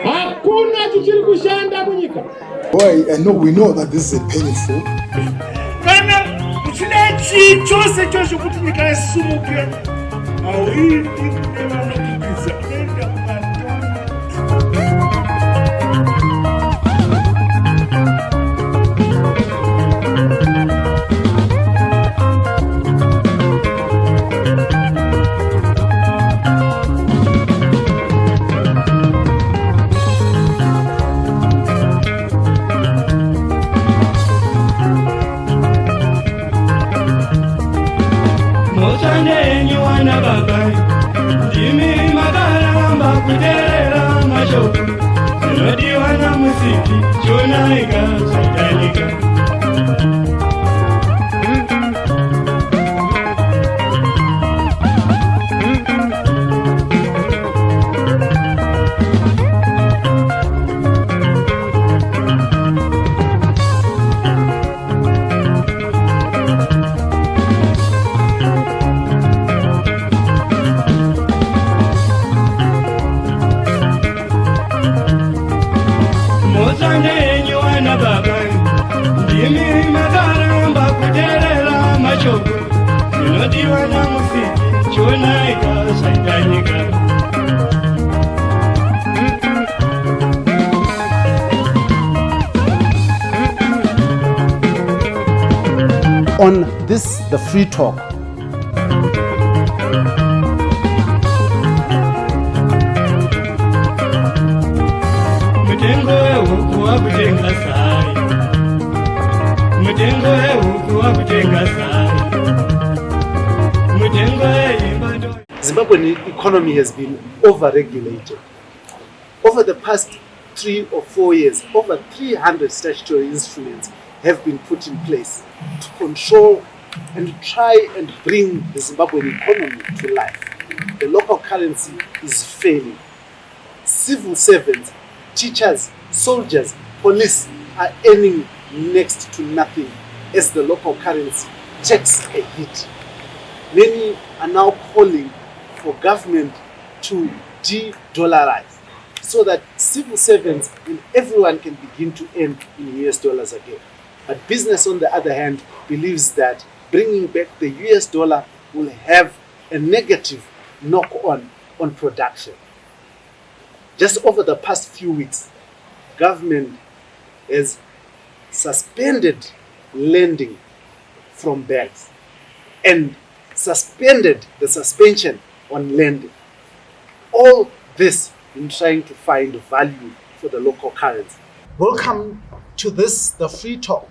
Hakuna chichiri kushanda munyika. Boy, I know we know that this is a painful. Kana kuchinachi chose chose kuti nyika isumuke. Awiri kunevanokwiza enda kubatona. On this, the free talk, Zimbabwean economy has been over-regulated. Over the past 3 or 4 years, over 300 statutory instruments have been put in place to control and try and bring the Zimbabwean economy to life. The local currency is failing. Civil servants, teachers, soldiers, police are earning next to nothing as the local currency takes a hit. Many are now calling for government to de-dollarize so that civil servants and everyone can begin to earn in US dollars again. But business, on the other hand, believes that bringing back the US dollar will have a negative knock-on on production. Just over the past few weeks, government has suspended lending from banks and suspended the suspension on lending. All this in trying to find value for the local currency. Welcome to this, the Free Talk,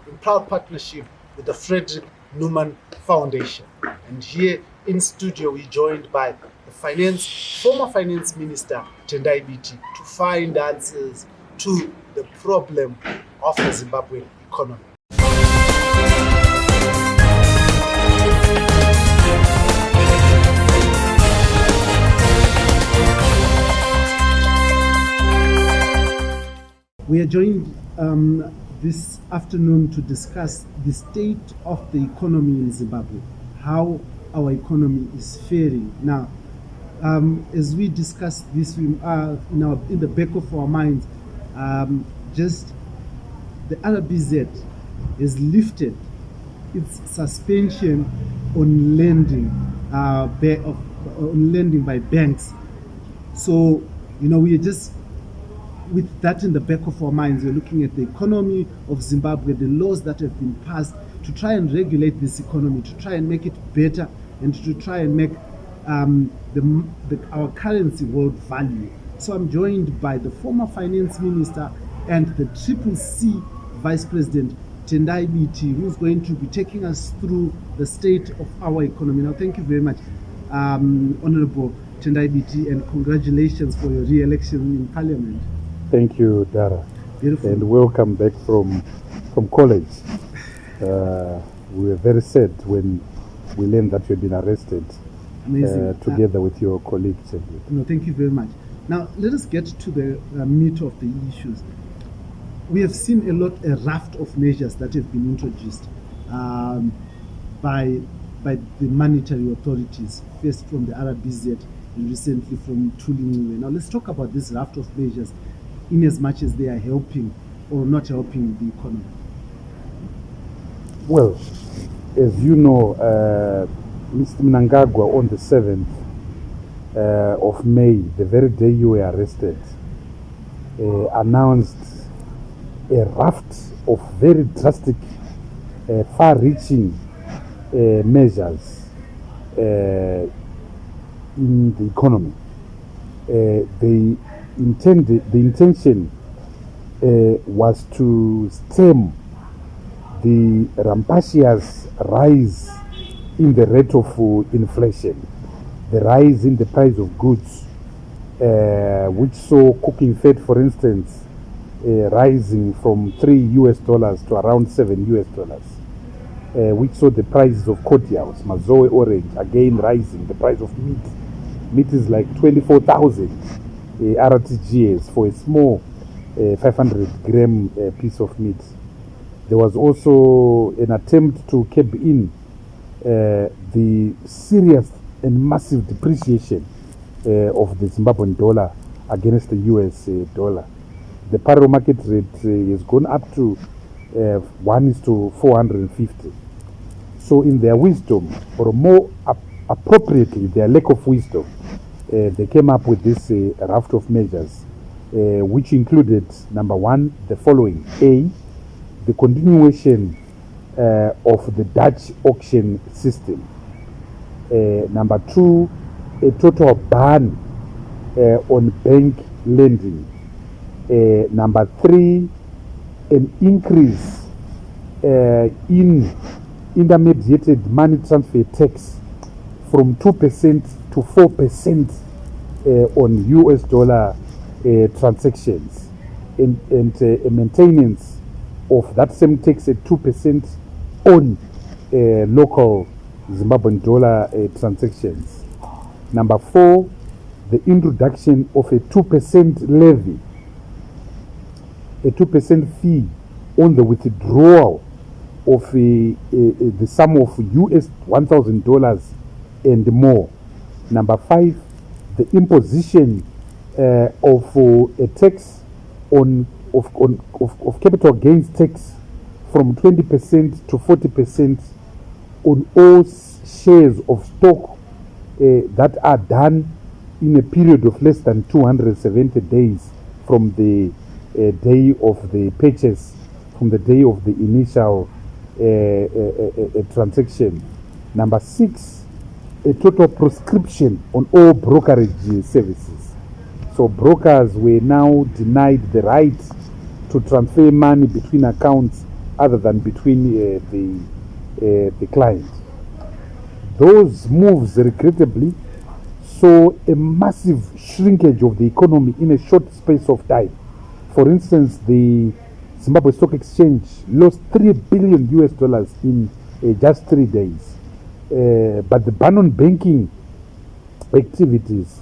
in proud partnership with the Frederick Newman Foundation. And here in studio, we're joined by the former finance minister, Tendai Biti, to find answers to the problem of the Zimbabwean economy. We are joined this afternoon to discuss the state of the economy in Zimbabwe, how our economy is faring. Now, as we discuss this, we are in the back of our minds, just the RBZ has lifted its suspension on lending, on lending by banks. So, we are just with that in the back of our minds. We're looking at the economy of Zimbabwe, the laws that have been passed to try and regulate this economy, to try and make it better, and to try and make our currency world value. So I'm joined by the former finance minister and the CCC Vice President, Tendai Biti, who's going to be taking us through the state of our economy. Now, thank you very much, Honorable Tendai Biti, and congratulations for your re-election in Parliament. Thank you, Dara. Beautiful. And welcome back from college. We were very sad when we learned that you had been arrested. Amazing. Together with your colleagues. No, thank you very much. Now, let us get to the meat of the issues. We have seen a raft of measures that have been introduced by the monetary authorities, first from the RBZ recently from Mthuli Ncube. Now let's talk about this raft of measures in as much as they are helping or not helping the economy. Well, as you know, Mr. Mnangagwa on the 7th of May, the very day you were arrested, announced a raft of very drastic, far-reaching measures in the economy. The intention was to stem the rampacious rise in the rate of inflation, the rise in the price of goods, which saw cooking fat, for instance, rising from $3 to around $7, which saw the prices of cordials, mazoe orange, again rising, the price of meat. Meat is like 24,000 RTGS for a small 500-gram piece of meat. There was also an attempt to curb in the serious and massive depreciation of the Zimbabwean dollar against the US dollar. The parallel market rate has gone up to 1:450. So in their wisdom, or more appropriately, their lack of wisdom, they came up with this raft of measures, which included, number one, the following. A, the continuation of the Dutch auction system. Number two, a total ban on bank lending. Number three, an increase in intermediated money transfer tax from 2% to 4% on US dollar transactions, and a maintenance of that same tax at 2% on local Zimbabwean dollar transactions. Number four, the introduction of a 2% levy, a 2% fee on the withdrawal of the sum of US $1,000 and more. Number five, the imposition of a tax of capital gains tax from 20% to 40% on all shares of stock that are done in a period of less than 270 days from the day of the purchase, from the day of the initial transaction. Number six, a total proscription on all brokerage services. So brokers were now denied the right to transfer money between accounts other than between the client. Those moves, regrettably, saw a massive shrinkage of the economy in a short space of time. For instance, the Zimbabwe Stock Exchange lost $3 billion in just 3 days. But the ban on banking activities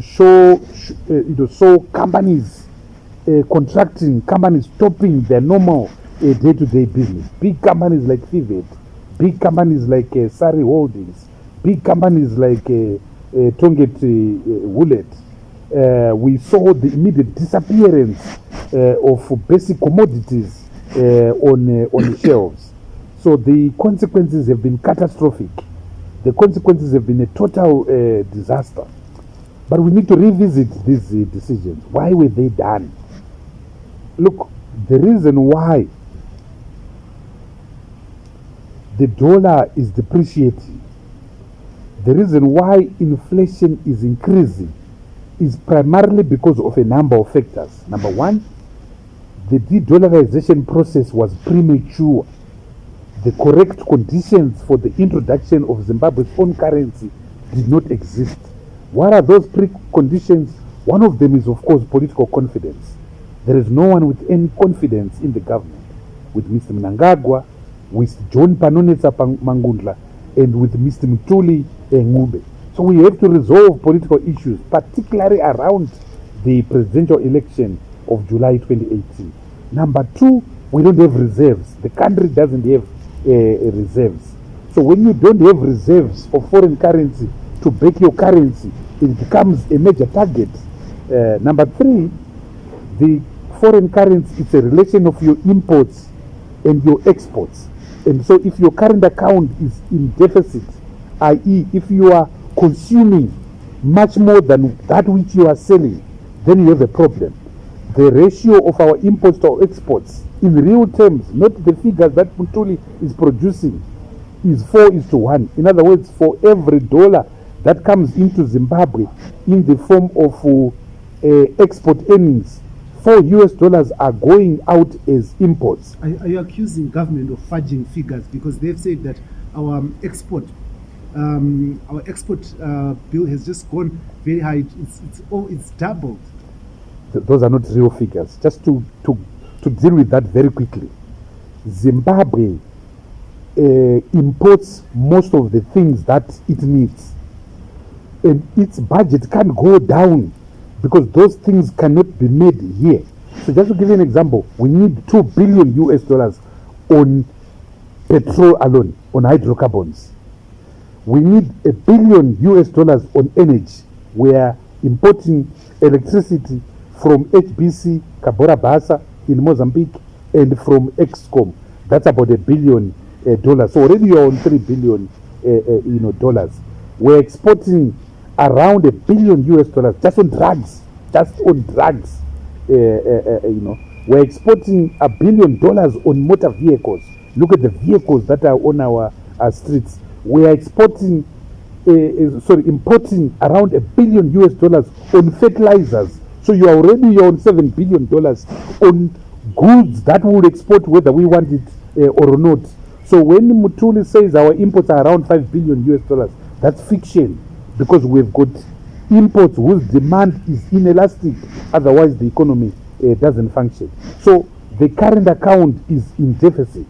saw companies contracting, companies stopping their normal day-to-day business. Big companies like Fivet, big companies like Sari Holdings, big companies like Tonget Woolet. We saw the immediate disappearance of basic commodities on the shelves. So the consequences have been catastrophic. The consequences have been a total disaster. But we need to revisit these decisions. Why were they done? Look, the reason why the dollar is depreciating, the reason why inflation is increasing, is primarily because of a number of factors. Number one, the de-dollarization process was premature. The correct conditions for the introduction of Zimbabwe's own currency did not exist. What are those preconditions? One of them is, of course, political confidence. There is no one with any confidence in the government, with Mr. Mnangagwa, with John Panonetsa Mangundla, and with Mr. Mthuli Ncube. So we have to resolve political issues, particularly around the presidential election of July 2018. Number two, we don't have reserves. The country doesn't have reserves. So when you don't have reserves of foreign currency, to back your currency, it becomes a major target. Number three, the foreign currency is a relation of your imports and your exports. And so if your current account is in deficit, i.e. if you are consuming much more than that which you are selling, then you have a problem. The ratio of our imports to our exports, in real terms, not the figures that Mthuli is producing, is 4:1. In other words, for every dollar that comes into Zimbabwe in the form of export earnings, $4 are going out as imports. Are you accusing government of fudging figures? Because they've said that our export bill has just gone very high. It's doubled. Those are not real figures. Just to deal with that very quickly, Zimbabwe imports most of the things that it needs, and its budget can't go down because those things cannot be made here. So just to give you an example, we need $2 billion on petrol alone, on hydrocarbons. We need $1 billion on energy. We are importing electricity from HBC Cabora Bassa in Mozambique and from Excom. That's about $1 billion. So already you're on $3 billion dollars. We're exporting around $1 billion just on drugs. We're exporting $1 billion on motor vehicles. Look at the vehicles that are on our streets. We are importing around $1 billion on fertilizers. So you're on $7 billion on goods that we will export whether we want it or not. So when Mthuli says our imports are around $5 billion, that's fiction, because we've got imports whose demand is inelastic, otherwise the economy doesn't function. So the current account is in deficit.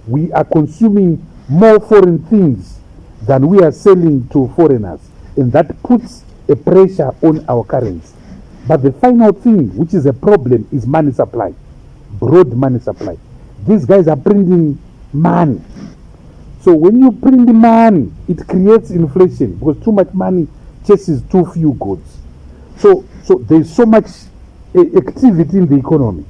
We are consuming more foreign things than we are selling to foreigners, and that puts a pressure on our currency. But the final thing, which is a problem, is money supply, broad money supply. These guys are printing money. So when you print the money, it creates inflation, because too much money chases too few goods. So there's so much activity in the economy.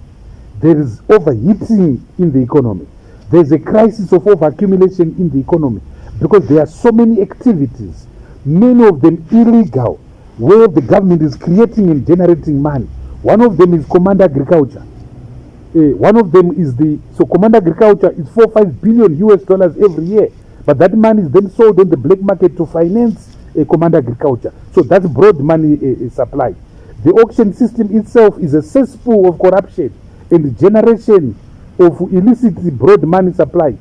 There is overheating in the economy. There's a crisis of overaccumulation in the economy, because there are so many activities, many of them illegal, where the government is creating and generating money. One of them is command agriculture. One of them is command agriculture is $4-5 billion every year, but that money is then sold on the black market to finance command agriculture. So that's broad money supply. The auction system itself is a cesspool of corruption and generation of illicit broad money supply.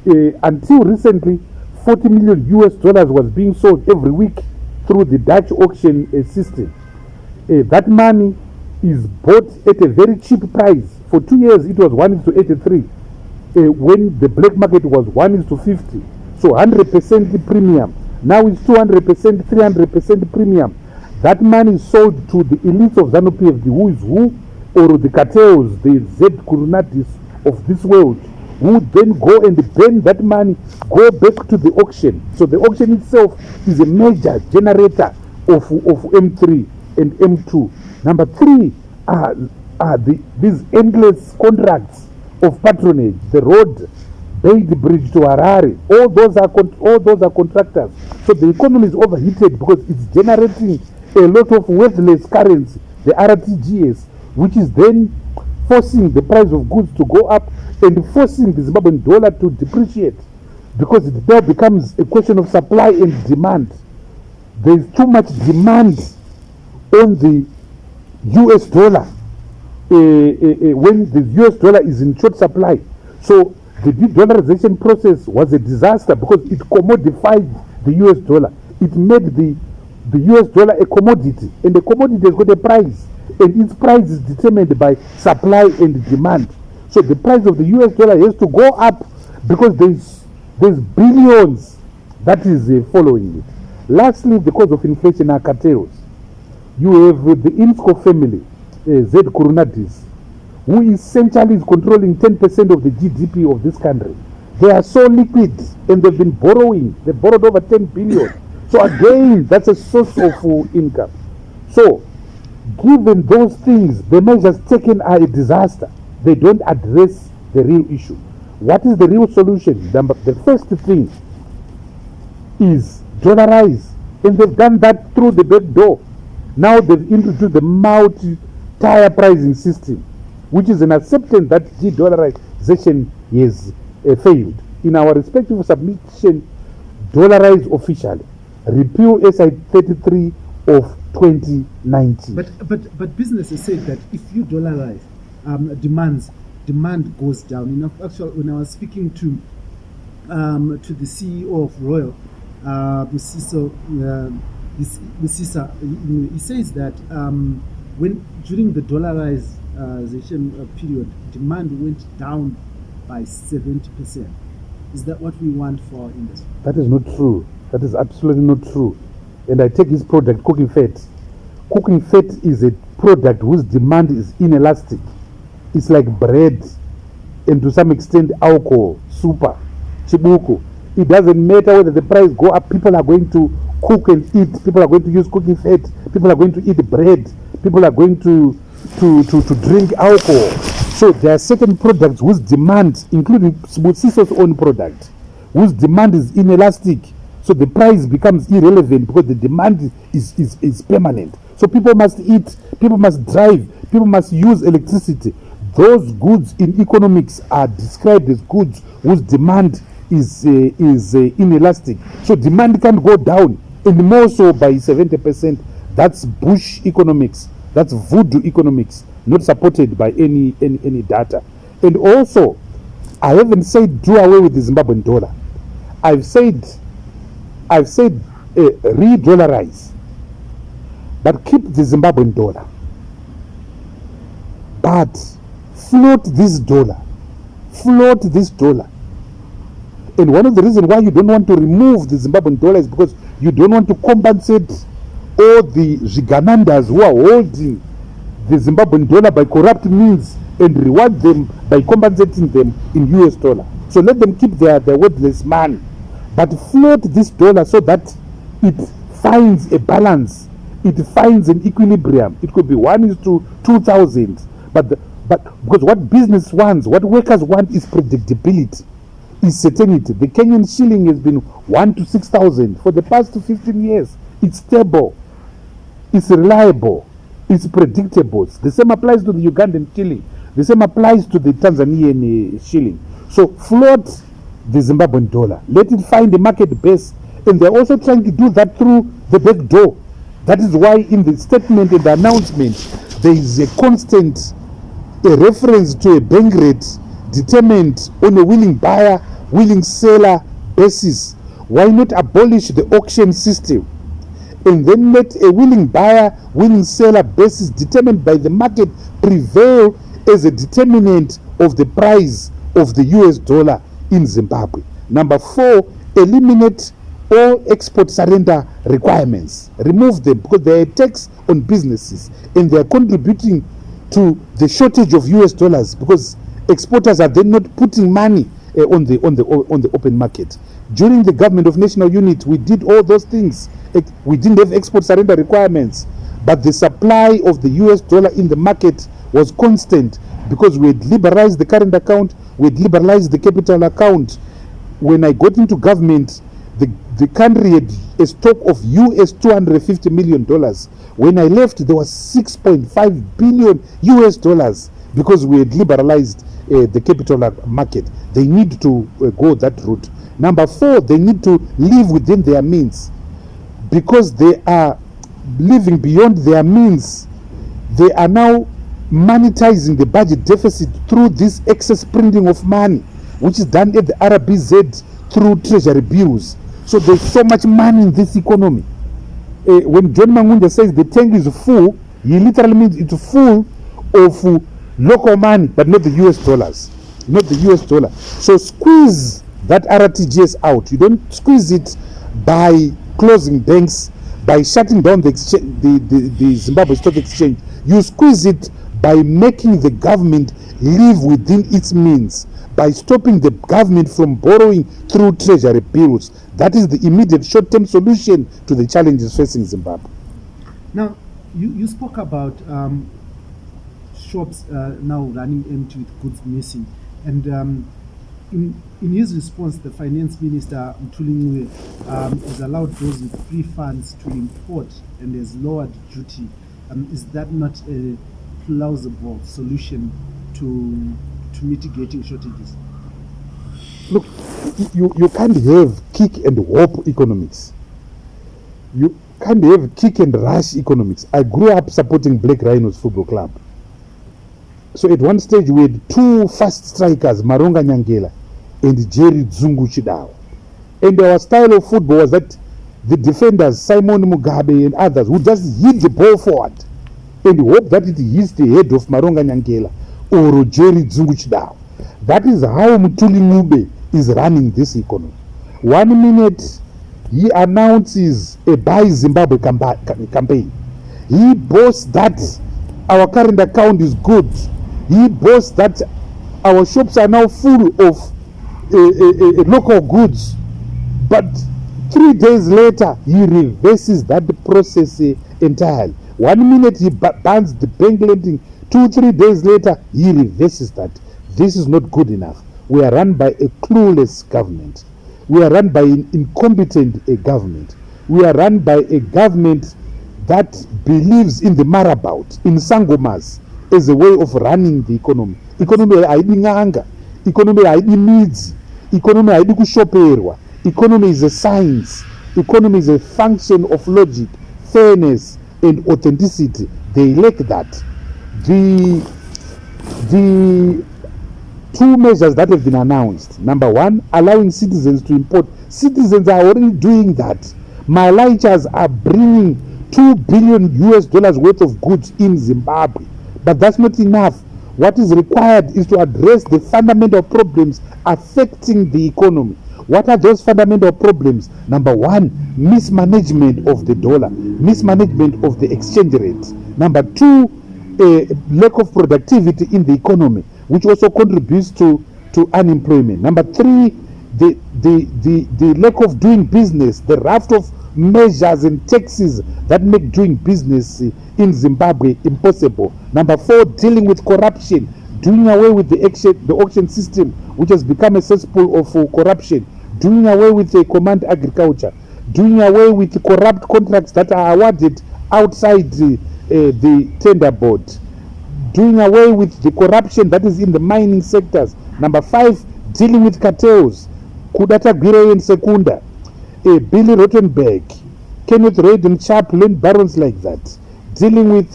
Until recently, $40 million was being sold every week through the Dutch auction system. That money is bought at a very cheap price. For 2 years, it was 1:83. When the black market was 1:50. So 100% premium. Now it's 200%, 300% premium. That money is sold to the elites of ZANU-PF, the who is who, or the cartels, the Z Kurunatis of this world, who then go and burn that money, go back to the auction. So the auction itself is a major generator of M3 and M2. Number three are these endless contracts of patronage, the road, the bridge to Harare. All those are contractors. So the economy is overheated because it's generating a lot of worthless currency, the RTGS, which is then forcing the price of goods to go up and forcing the Zimbabwean dollar to depreciate, because it now becomes a question of supply and demand. There is too much demand on the US dollar when the US dollar is in short supply. So the de-dollarization process was a disaster because it commodified the US dollar. It made the US dollar a commodity, and the commodity has got a price, and its price is determined by supply and demand. So the price of the US dollar has to go up because there's billions that is following it. Lastly, because of inflation are cartels. You have the Insco family, Z Kurunatis, who essentially is controlling 10% of the GDP of this country. They are so liquid, and they've been borrowing. They borrowed over 10 billion. So again, that's a source of income. So, given those things, the measures taken are a disaster. They don't address the real issue. What is the real solution? The first thing is dollarize. And they've done that through the back door. Now they've introduced the multi-tier pricing system, which is an acceptance that de-dollarization has failed. In our respective submission, dollarize officially. Repeal SI 33 of 2019. But businesses say that if you dollarize, demand goes down. You know, actually, when I was speaking to the CEO of Royal, Misuse, he says that when during the dollarization period, demand went down by 70%. Is that what we want for our industry? That is not true. That is absolutely not true. And I take this product, cooking fat. Cooking fat is a product whose demand is inelastic. It's like bread and to some extent alcohol, super, chibuku. It doesn't matter whether the price go up, people are going to cook and eat, people are going to use cooking fat, people are going to eat bread, people are going to drink alcohol. So there are certain products whose demand, including Siso's own product, whose demand is inelastic. So the price becomes irrelevant because the demand is permanent. So people must eat, people must drive, people must use electricity. Those goods in economics are described as goods whose demand is inelastic. So demand can't go down, and more so by 70%. That's bush economics. That's voodoo economics, not supported by any data. And also, I haven't said do away with the Zimbabwean dollar. I've said re-dollarize, but keep the Zimbabwean dollar. But float this dollar. And one of the reasons why you don't want to remove the Zimbabwean dollar is because you don't want to compensate all the Ziganandas who are holding the Zimbabwean dollar by corrupt means and reward them by compensating them in US dollar. So let them keep their worthless money. But float this dollar so that it finds a balance. It finds an equilibrium. It could be 1:2,000. But because what business wants, what workers want is predictability, is certainty. The Kenyan shilling has been 1 to 6,000 for the past 15 years. It's stable. It's reliable. It's predictable. The same applies to the Ugandan shilling. The same applies to the Tanzanian shilling. So float the Zimbabwean dollar. Let it find a market base. And they're also trying to do that through the back door. That is why in the statement and the announcement, there is a constant reference to a bank rate determined on a willing buyer, willing seller basis. Why not abolish the auction system and then let a willing buyer, willing seller basis determined by the market prevail as a determinant of the price of the US dollar in Zimbabwe? Number 4, eliminate all export surrender requirements. Remove them because they are a tax on businesses and they are contributing to the shortage of US dollars because exporters are then not putting money on the open market. During the government of national unity, we did all those things. We didn't have export surrender requirements, but the supply of the US dollar in the market was constant because we had liberalized the current account, we had liberalized the capital account. When I got into government, the country had a stock of US $250 million. When I left, there was 6.5 billion US dollars because we had liberalized the capital market. They need to go that route. Number 4, they need to live within their means. Because they are living beyond their means, they are now monetizing the budget deficit through this excess printing of money, which is done at the RBZ through treasury bills. So there's so much money in this economy. When John Mangunda says the tank is full, he literally means it's full of local money, but not the US dollars. Not the US dollar. So squeeze that RTGS out. You don't squeeze it by closing banks, by shutting down the Zimbabwe Stock Exchange. You squeeze it by making the government live within its means, by stopping the government from borrowing through treasury bills. That is the immediate short-term solution to the challenges facing Zimbabwe. Now, you spoke about shops now running empty with goods missing, and in his response, the finance minister Mthuli Ncube has allowed those with free funds to import and has lowered duty. Is that not a plausible solution to mitigating shortages? Look, you can't have kick and whop economics. You can't have kick and rush economics. I grew up supporting Black Rhinos Football Club. So at one stage we had two fast strikers, Maronga Nyangela and Jerry Dzungu Chidao. And our style of football was that the defenders, Simon Mugabe and others, would just hit the ball forward and hope that it hits the head of Maronga Nyangela or Jerry Dzungu Chidao. That is how Mthuli Ncube is running this economy. 1 minute he announces a Buy Zimbabwe campaign. He boasts that our current account is good. He boasts that our shops are now full of local goods. But 3 days later, he reverses that process entirely. 1 minute he bans the bank lending. 2-3 days later, he reverses that. This is not good enough. We are run by a clueless government. We are run by an incompetent government. We are run by a government that believes in the marabout, in sangomas, as a way of running the economy. Economy haidi nganga. Economy haidi needs. Economy haidi kushoperwa. Economy is a science. Economy is a function of logic, fairness, and authenticity. They lack that. The two measures that have been announced. Number one, allowing citizens to import. Citizens are already doing that. Malaichas are bringing $2 billion worth of goods in Zimbabwe. But that's not enough. What is required is to address the fundamental problems affecting the economy. What are those fundamental problems? Number one, mismanagement of the dollar, mismanagement of the exchange rate. Number two, lack of productivity in the economy, which also contributes to unemployment. Number three, the lack of doing business, the raft of measures and taxes that make doing business in Zimbabwe impossible. Number four, dealing with corruption, doing away with the auction system, which has become a cesspool of corruption, doing away with command agriculture, doing away with the corrupt contracts that are awarded outside the tender board, doing away with the corruption that is in the mining sectors. Number five, dealing with cartels, Kudata Gire and Sekunda, Billy Rottenberg, Kenneth Reid and Sharp land barons like that, dealing with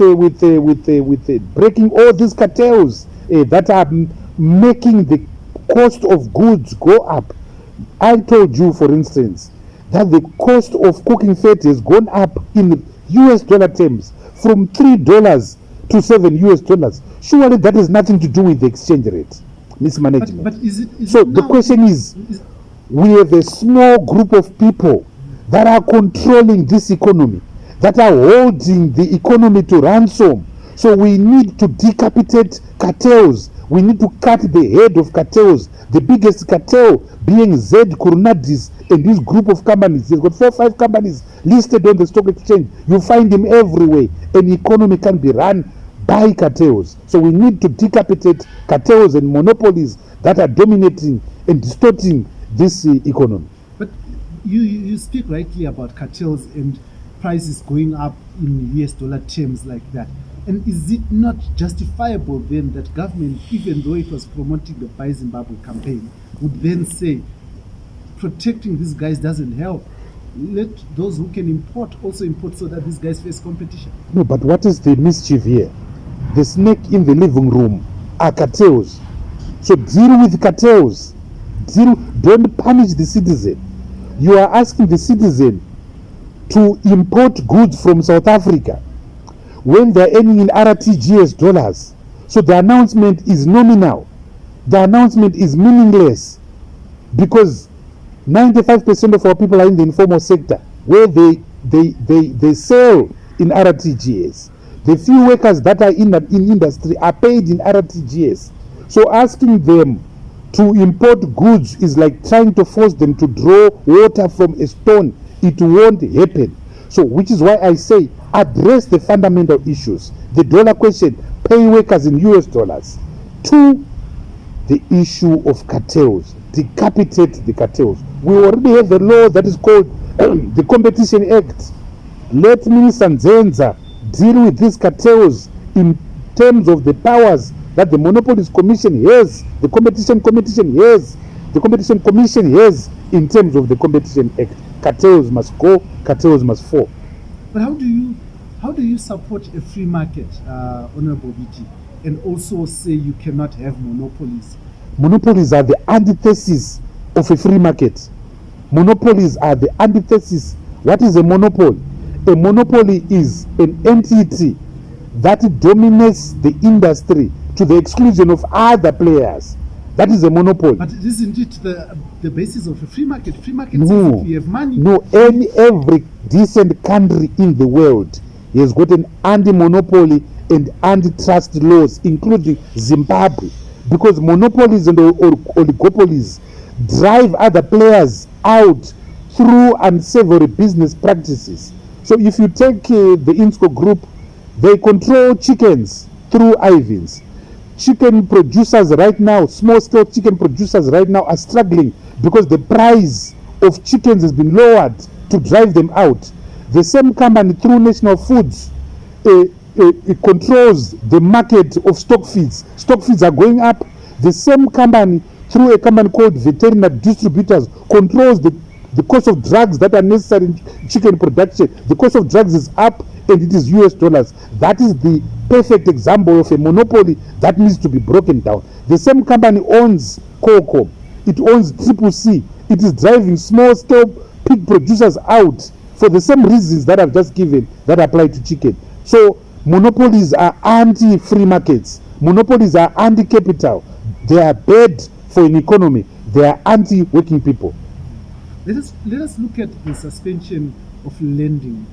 breaking all these cartels that are making the cost of goods go up. I told you, for instance, that the cost of cooking fat has gone up in US dollar terms from $3 to $7. Surely that has nothing to do with the exchange rate mismanagement. But is it the question is, we have a small group of people that are controlling this economy, that are holding the economy to ransom. So we need to decapitate cartels. We need to cut the head of cartels. The biggest cartel being Z Kurunadis and this group of companies. He's got 4 or 5 companies listed on the stock exchange. You find them everywhere. An economy can be run by cartels. So we need to decapitate cartels and monopolies that are dominating and distorting this economy. But you speak rightly about cartels and prices going up in US dollar terms like that. And is it not justifiable then that government, even though it was promoting the Buy Zimbabwe campaign, would then say protecting these guys doesn't help? Let those who can import also import so that these guys face competition. No, but what is the mischief here? The snake in the living room are cartels. So deal with cartels. Don't punish the citizen. You are asking the citizen to import goods from South Africa when they're earning in RTGS dollars. So the announcement is nominal. The announcement is meaningless because 95% of our people are in the informal sector where they sell in RTGS. The few workers that are in industry are paid in RTGS. So asking them To import goods is like trying to force them to draw water from a stone. It won't happen. So, which is why I say address the fundamental issues. The dollar question, pay workers in US dollars. 2, the issue of cartels. Decapitate the cartels. We already have a law that is called the Competition Act. Let Minister Nzenza deal with these cartels in terms of the powers that the Monopolies Commission has, the Competition Commission has, the Competition Commission has in terms of the Competition Act. Cartels must go, cartels must fall. But how do you support a free market, Honorable Biti, and also say you cannot have monopolies? Monopolies are the antithesis of a free market. Monopolies are the antithesis. What is a monopoly? A monopoly is an entity that dominates the industry to the exclusion of other players. That is a monopoly. But isn't it the basis of a free market? Free market No. says if you have money. No, every decent country in the world has got an anti-monopoly and antitrust laws, including Zimbabwe, because monopolies and oligopolies drive other players out through unsavory business practices. So if you take the Insco group, they control chickens through Ivins. Chicken producers right now, small-scale chicken producers right now are struggling because the price of chickens has been lowered to drive them out. The same company through National Foods it controls the market of stock feeds. Stock feeds are going up. The same company through a company called Veterinary Distributors controls the cost of drugs that are necessary in chicken production. The cost of drugs is up and it is US dollars. That is the perfect example of a monopoly that needs to be broken down. The same company owns Coco. It owns Triple C. It is driving small-scale pig producers out for the same reasons that I've just given that apply to chicken. So monopolies are anti-free markets. Monopolies are anti-capital. They are bad for an economy. They are anti-working people. Let us look at the suspension of lending.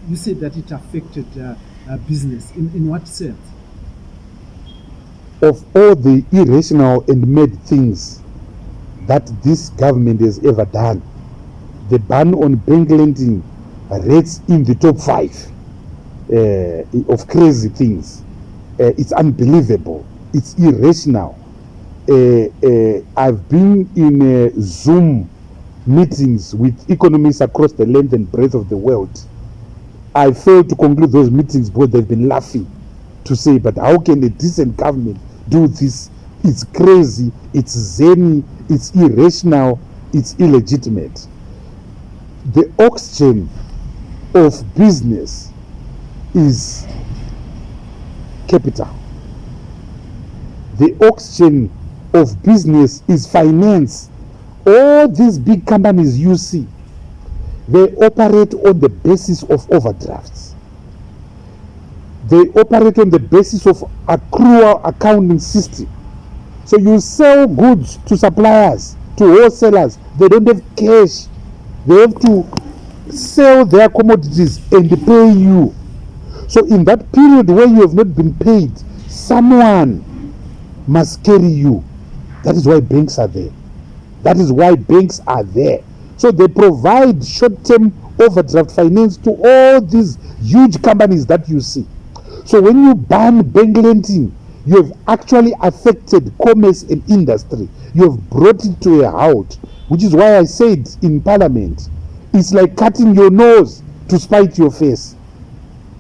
You said that it affected business. In what sense? Of all the irrational and mad things that this government has ever done, the ban on bank lending rates in the top 5 of crazy things. It's unbelievable. It's irrational. I've been in Zoom meetings with economists across the length and breadth of the world. I failed to conclude those meetings because they've been laughing to say, but how can a decent government do this? It's crazy, it's zany, it's irrational, it's illegitimate. The oxygen of business is capital. The oxygen of business is finance. All these big companies you see, they operate on the basis of overdrafts. They operate on the basis of accrual accounting system. So you sell goods to suppliers, to wholesalers. They don't have cash. They have to sell their commodities and pay you. So in that period where you have not been paid, someone must carry you. That is why banks are there. That is why banks are there. So they provide short-term overdraft finance to all these huge companies that you see. So when you ban bank lending, you have actually affected commerce and industry. You have brought it to a halt, which is why I said in Parliament, it's like cutting your nose to spite your face.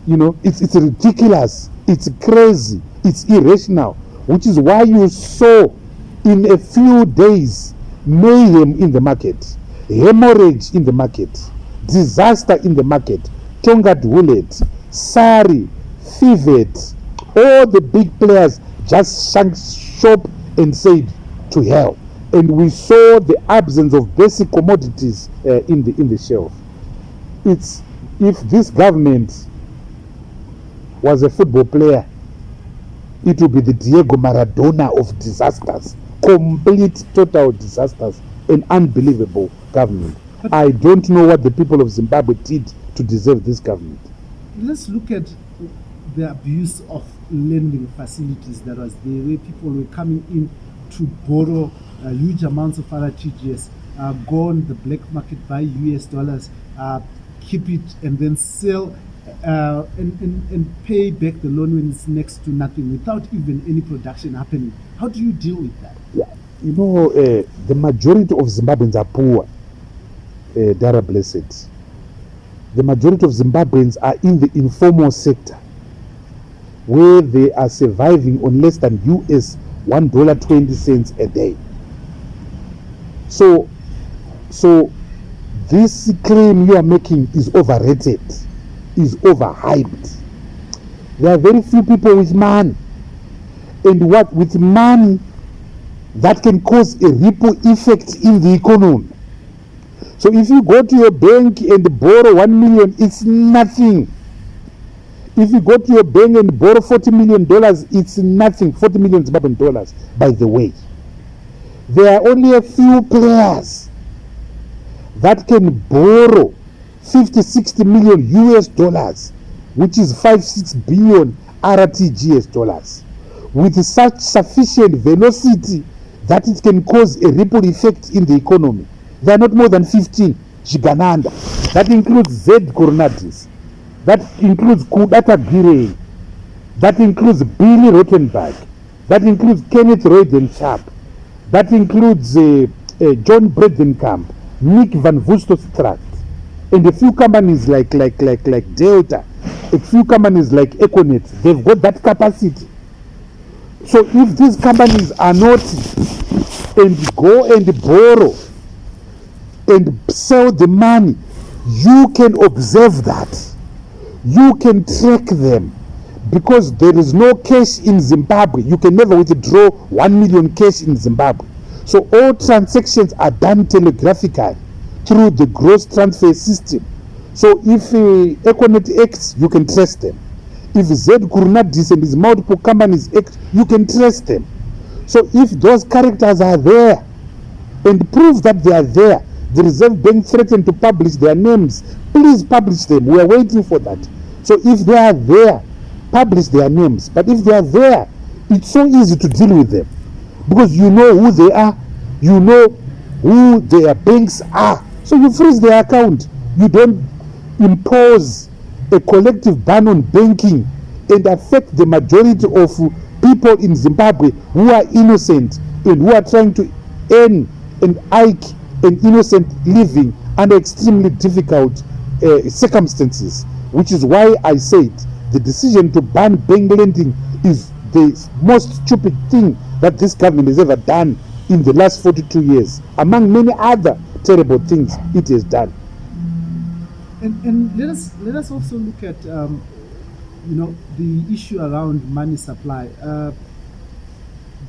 You know, it's ridiculous, it's crazy, it's irrational, which is why you saw in a few days mayhem in the market, hemorrhage in the market, disaster in the market. Tonga Dwulet, Sari, Fivet, all the big players just sank shop and said to hell. And we saw the absence of basic commodities in the shelf. It's, if this government was a football player, it would be the Diego Maradona of disasters, complete total disasters, an unbelievable government. But I don't know what the people of Zimbabwe did to deserve this government. Let's look at the abuse of lending facilities that was there, where people were coming in to borrow huge amounts of RTGS, go on the black market, buy US dollars, keep it, and then sell and pay back the loan when it's next to nothing without even any production happening. How do you deal with that? Yeah, you know, the majority of Zimbabweans are poor. They are blessed. The majority of Zimbabweans are in the informal sector, where they are surviving on less than US $1.20 a day. So this claim you are making is overrated, is overhyped. There are very few people with money, and what with money that can cause a ripple effect in the economy. So if you go to your bank and borrow 1 million, it's nothing. If you go to your bank and borrow $40 million, it's nothing. 40 million Zimbabwean dollars, by the way. There are only a few players that can borrow 50-60 million US dollars, which is 5-6 billion RTGS dollars, with such sufficient velocity that it can cause a ripple effect in the economy. There are not more than 15 Shigananda. That includes Z Coronadis. That includes Kudata Gire. That includes Billy Rottenberg. That includes Kenneth Royden-Sharp. That includes John Bredenkamp, Nick Van Vostostraat, and a few companies like Delta, a few companies like Econet. They've got that capacity. So if these companies are not and go and borrow and sell the money, you can observe that. You can track them, because there is no cash in Zimbabwe. You can never withdraw 1 million cash in Zimbabwe. So all transactions are done telegraphically through the gross transfer system. So if Econet acts, you can trace them. If Z Coronadis and his multiple companies act, you can trace them. So if those characters are there and prove that they are there, the Reserve Bank threatened to publish their names. Please publish them. We are waiting for that. So if they are there, publish their names. But if they are there, it's so easy to deal with them, because you know who they are, you know who their banks are. So you freeze their account. You don't impose a collective ban on banking and affect the majority of people in Zimbabwe who are innocent and who are trying to earn and eke an innocent living under extremely difficult circumstances, which is why I said the decision to ban bank lending is the most stupid thing that this government has ever done in the last 42 years, among many other terrible things it has done. And let us also look at the issue around money supply.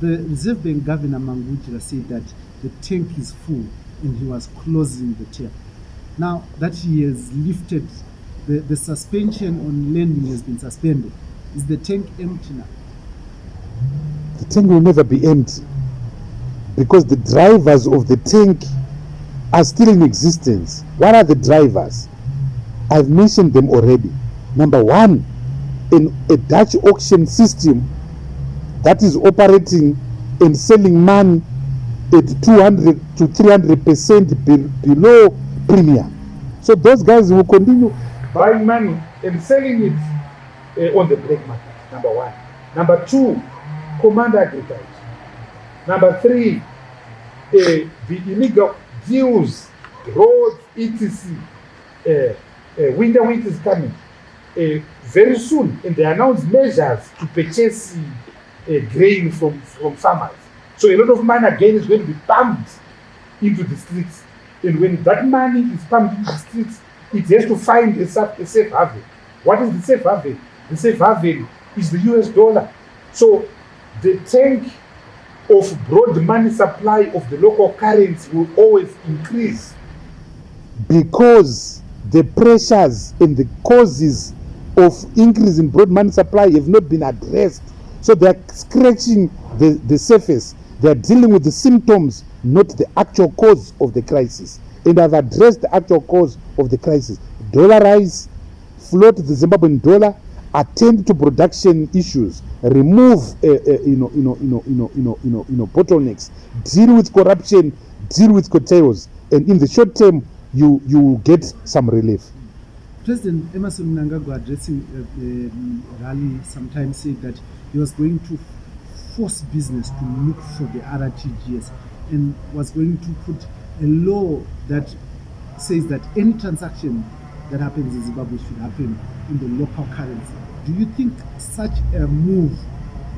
The Reserve Bank Governor Mangudra said that the tank is full and he was closing the tap. Now that he has lifted the suspension on lending has been suspended, is the tank empty now? The tank will never be empty, because the drivers of the tank are still in existence. What are the drivers? I've mentioned them already. Number one, in a Dutch auction system that is operating and selling money at 200 to 300% below premium. So those guys will continue buying money and selling it on the black market. Number one. Number two, command agriculture. Number three, the illegal deals, roads, etc. Winter is coming very soon, and they announce measures to purchase grain from farmers. So a lot of money again is going to be pumped into the streets, and when that money is pumped into the streets, it has to find a safe haven. What is the safe haven? The safe haven is the US dollar. So the tank of broad money supply of the local currency will always increase, because the pressures and the causes of increase in broad money supply have not been addressed. So they are scratching the surface. They are dealing with the symptoms, not the actual cause of the crisis. And I've addressed the actual cause of the crisis. Dollarize, float the Zimbabwean dollar, attend to production issues, remove bottlenecks, deal with corruption, deal with cartels, and in the short term you get some relief. President Emmerson Mnangagwa, addressing the rally, sometimes said that he was going to force business to look for the RTGS and was going to put a law that says that any transaction that happens in Zimbabwe should happen in the local currency. Do you think such a move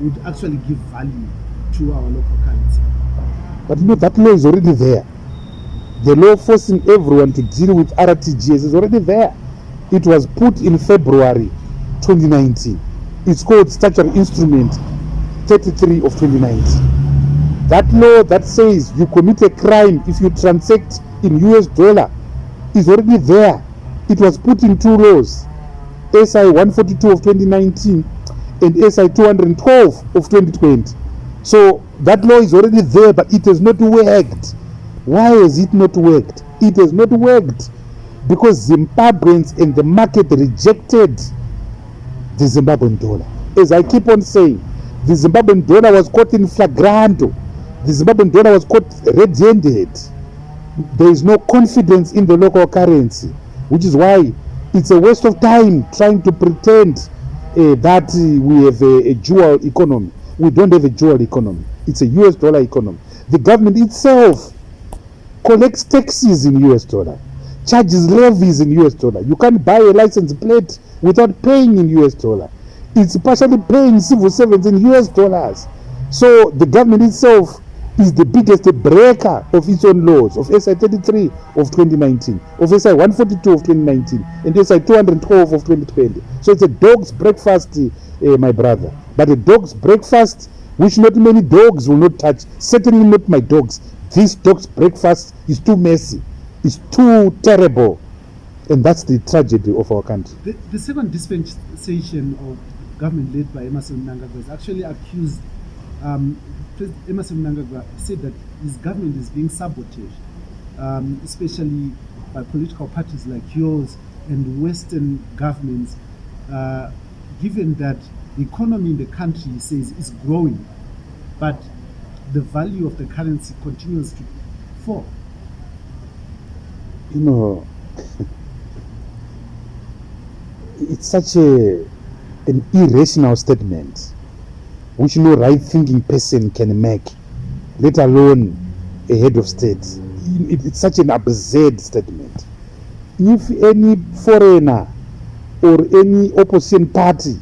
would actually give value to our local currency? But that law is already there. The law forcing everyone to deal with RTGS is already there. It was put in February 2019. It's called Statutory Instrument 33 of 2019. That law that says you commit a crime if you transact in US dollar is already there. It was put in two laws, SI 142 of 2019 and SI 212 of 2020. So that law is already there, but it has not worked. Why has it not worked? It has not worked because Zimbabweans and the market rejected the Zimbabwean dollar. As I keep on saying, the Zimbabwean dollar was caught in flagranto. The Zimbabwean dollar was caught red-handed. There is no confidence in the local currency, which is why it's a waste of time trying to pretend that we have a dual economy. We don't have a dual economy. It's a US dollar economy. The government itself collects taxes in US dollar, charges levies in US dollar. You can't buy a license plate without paying in US dollar. It's partially paying civil servants in US dollars. So the government itself is the biggest breaker of its own laws, of SI 33 of 2019, of SI 142 of 2019, and SI 212 of 2020. So it's a dog's breakfast, my brother. But a dog's breakfast which not many dogs will not touch, certainly not my dogs. This dog's breakfast is too messy, it's too terrible. And that's the tragedy of our country. The second dispensation of government led by Emmerson Mnangagwa is actually accused. Emmerson Mnangagwa said that his government is being sabotaged, especially by political parties like yours and Western governments, given that the economy in the country, he says, is growing, but the value of the currency continues to fall. You know, it's such an irrational statement which no right-thinking person can make, let alone a head of state. It's such an absurd statement. If any foreigner or any opposition party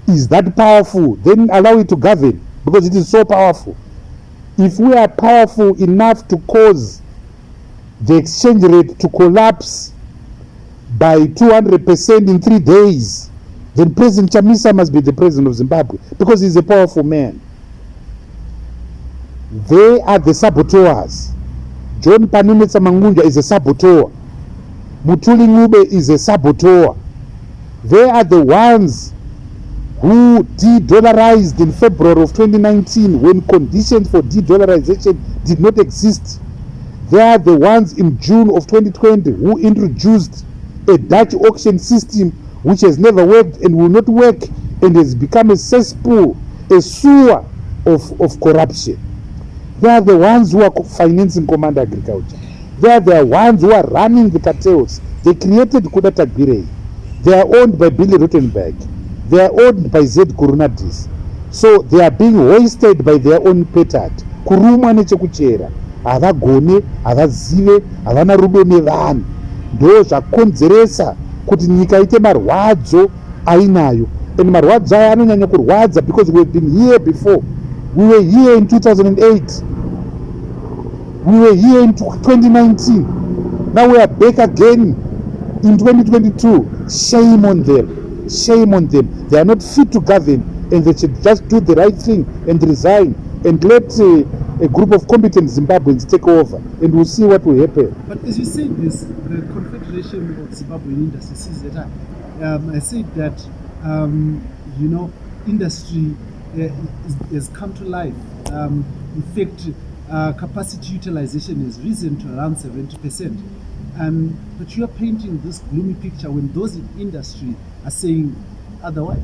is that powerful, then allow it to govern, because it is so powerful. If we are powerful enough to cause the exchange rate to collapse by 200% in 3 days, then President Chamisa must be the president of Zimbabwe, because he's a powerful man. They are the saboteurs. John Paninetsa Mangunja is a saboteur. Mthuli Ncube is a saboteur. They are the ones who de-dollarized in February of 2019 when conditions for de-dollarization did not exist. They are the ones in June of 2020 who introduced a Dutch auction system which has never worked and will not work, and has become a cesspool, a sewer of corruption. They are the ones who are financing Command Agriculture. They are the ones who are running the cartels. They created Kudata Birei. They are owned by Billy Rottenberg. They are owned by Zed Kurunadis. So they are being wasted by their own petard. Kuruma nechekuchera. Havagone, havazive, havana rudo nevanhu. Ndo zvakonzeresa kuti nyika ite marwadzo ainayo. And marwadzo aya anonyanya kurwadza because we have been here before. We were here in 2008. We were here in 2019. Now we are back again in 2022. Shame on them. Shame on them. They are not fit to govern, and they should just do the right thing and resign and let a group of competent Zimbabweans take over, and we'll see what will happen. But as you say this, the Confederation of Zimbabwean Industry, CZI, I said that industry has come to life. In fact, capacity utilization has risen to around 70%. But you are painting this gloomy picture when those in industry are saying otherwise?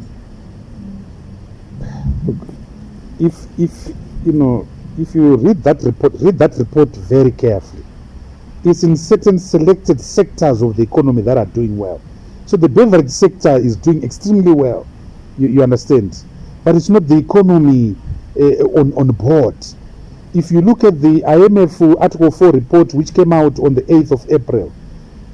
If if you read that report very carefully, it's in certain selected sectors of the economy that are doing well. So the beverage sector is doing extremely well, you understand, but it's not the economy on board. If you look at the IMF Article 4 report, which came out on the 8th of April,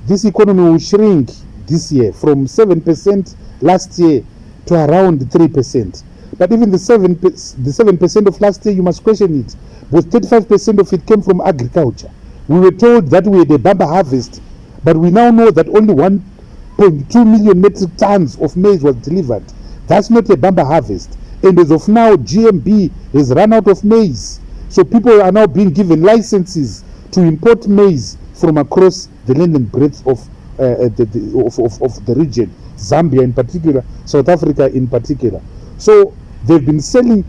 this economy will shrink this year from 7% last year to around 3%. But even the 7% of last year, you must question it, because 35% of it came from agriculture. We were told that we had a bumper harvest, but we now know that only 1.2 million metric tons of maize was delivered. That's not a bumper harvest. And as of now, GMB has run out of maize. So people are now being given licenses to import maize from across the length and breadth of the region, Zambia in particular, South Africa in particular. So they've been selling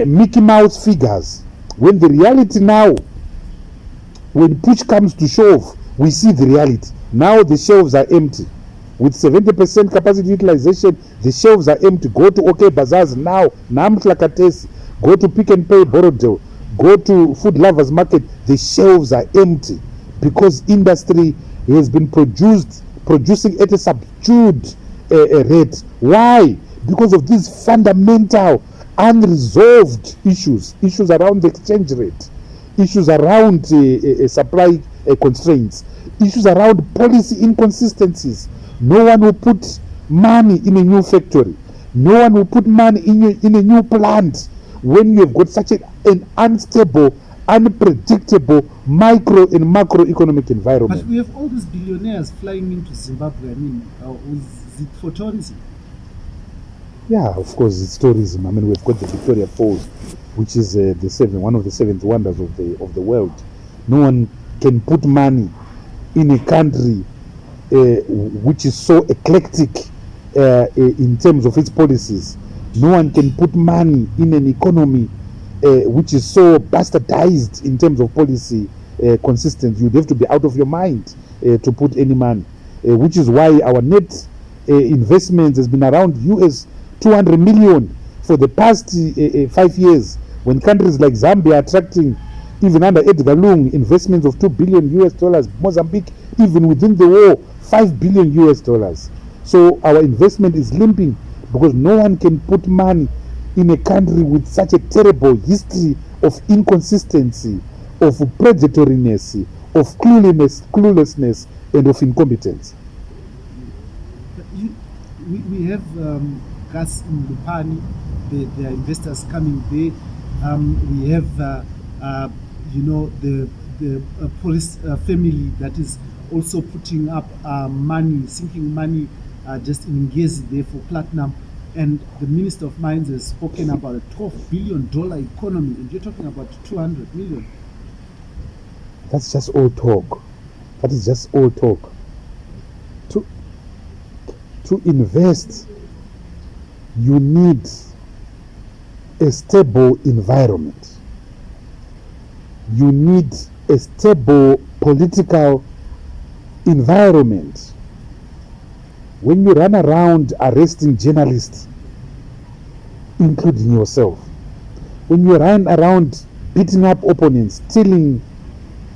Mickey Mouse figures, when the reality now, when push comes to shove, we see the reality. Now the shelves are empty. With 70% capacity utilization, the shelves are empty. Go to OK Bazaars now, Namhlakatesi, go to Pick and Pay Borodale, go to Food Lovers Market, the shelves are empty because industry has been producing at a subdued rate. Why? Because of these fundamental unresolved issues around the exchange rate, issues around supply constraints, issues around policy inconsistencies. No one will put money in a new factory. No one will put money in a new plant when you have got such an unstable, unpredictable micro and macroeconomic environment. But we have all these billionaires flying into Zimbabwe. I mean, is it for tourism? Yeah, of course, it's tourism. I mean, we've got the Victoria Falls, which is one of the seventh wonders of the world. No one can put money in a country which is so eclectic in terms of its policies. No one can put money in an economy which is so bastardized in terms of policy consistency. You'd have to be out of your mind to put any money, which is why our net investments has been around US 200 million for the past 5 years, when countries like Zambia are attracting, even under Edgar Lung, investments of $2 billion US, Mozambique, even within the war, $5 billion US. So our investment is limping because no one can put money in a country with such a terrible history of inconsistency, of predatoriness, of cluelessness, and of incompetence. We have gas in Lupani, there are investors coming there. We have, the police family that is also putting up money, sinking money just in Ngezi there for platinum. And the Minister of Mines has spoken about a $12 billion economy, and you're talking about 200 million. That's just all talk. That is just all talk. To invest, you need a stable environment. You need a stable political environment. When you run around arresting journalists, including yourself, when you run around beating up opponents, stealing